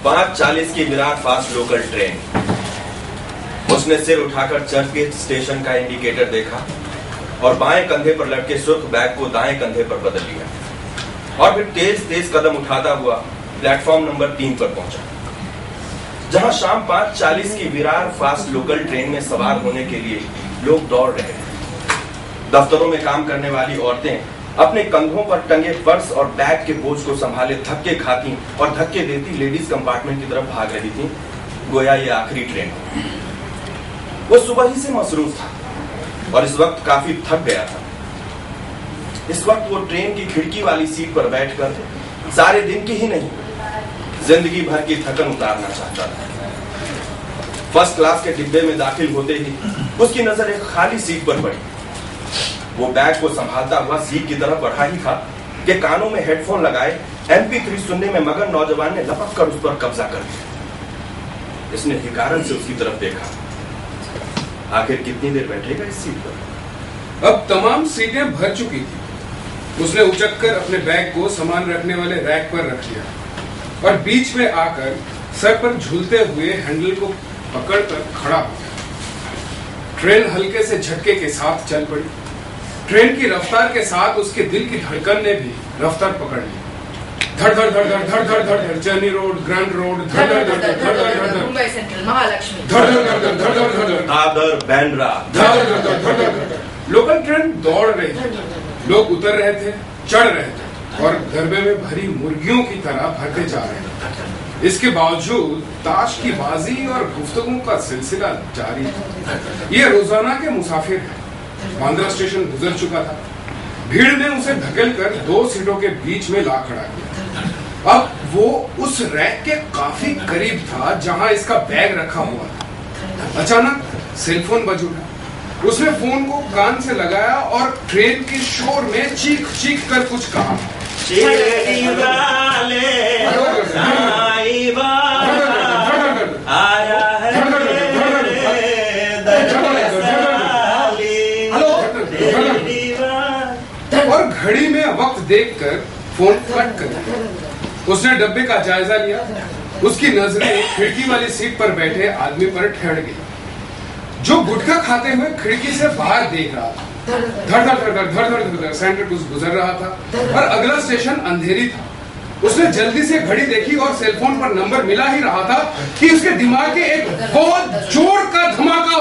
5:40 की Virat fast local train. उसने सिर उठाकर चर्चगेट स्टेशन का इंडिकेटर देखा और बाएं कंधे पर लटके सुर्ख बैग को दाएं कंधे पर बदल लिया और फिर तेज तेज कदम उठाता हुआ प्लेटफॉर्म नंबर 3 पर पहुंचा, जहां शाम 5:40 की विरार फास्ट लोकल ट्रेन में सवार होने के लिए लोग दौड़ रहे थे। दफ्तरों में काम करने वाली औरतें अपने कंधों पर टंगे पर्स और बैग के बोझ को संभाले धक्के खाती और धक्के देती लेडीज कंपार्टमेंट की तरफ भाग रही थी, गोया ये आखिरी ट्रेन। वो सुबह ही से मसरूफ था और इस वक्त काफी थक गया था। इस वक्त वो ट्रेन की खिड़की वाली सीट पर बैठकर सारे दिन की ही नहीं, जिंदगी भर की थकन उतारना चाहता था। फर्स्ट क्लास के डिब्बे में दाखिल होते ही उसकी नजर एक खाली सीट पर पड़ी। वो बैग को संभालता हुआ सीट की तरफ बढ़ा ही था कि कानों में हेडफोन लगाए MP3 सुनने में मगन नौजवान ने लपक कर उस पर कब्जा कर लिया। इसने हिकारन से उसकी तरफ देखा। आखिर कितनी देर बैठेगा इस सीट पर? अब तमाम सीटें भर चुकी थी। उसने उचककर अपने बैग को सामान रखने वाले रैक पर रख लिया और बीच में आकर सर पर झूलते हुए हैंडल को पकड़कर खड़ा हो गया। ट्रेन हल्के से झटके के साथ चल पड़ी। ट्रेन की रफ्तार के साथ उसके दिल की धड़कन ने भी रफ्तार पकड़ ली। धड़ धड़ धड़ धड़ धड़ धड़ धड़ धड़ जर्नी रोड, ग्रैंड रोड, धड़ धड़ धड़ धड़ धड़ धड़ धड़ मुंबई सेंट्रल, महालक्ष्मी, धड़ धड़ धड़ धड़ धड़ धड़ धड़ दादर, बैंड्रा, धड़ धड़ धड़ धड़ धड़ धड़। लोकल ट्रेन दौड़ रही थी। लोग उतर रहे थे, चढ़ रहे थे और गरबे में भरी मुर्गियों की तरह भरते जा रहे थे। इसके बावजूद ताश की बाजी और गुफ्तगू का सिलसिला जारी था। ये रोजाना के मुसाफिर हैं। बांद्रा स्टेशन गुजर चुका था। भीड़ ने उसे धकेलकर 2 सीटों के बीच में ला खड़ा किया। अब वो उस रैक के काफी करीब था जहां इसका बैग रखा हुआ था। अचानक सेलफोन बज उठा। उसने फोन को कान से लगाया और ट्रेन के शोर में चीख चीख कर कुछ कहा। आया है और घड़ी में वक्त देखकर फोन कट कर दिया। उसने डब्बे का जायजा लिया। उसकी नजरें खिड़की वाली सीट पर बैठे आदमी पर ठहर गई, जो गुटखा खाते हुए खिड़की से बाहर देख रहा था। धड़ धड़ धड़ धड़ धड़ धड़ सेंटर कुछ गुजर रहा था और अगला स्टेशन अंधेरी था। उसने जल्दी से घड़ी देखी और सेलफोन पर नंबर मिला ही रहा था कि उसके दिमाग के एक बहुत जोर का धमाका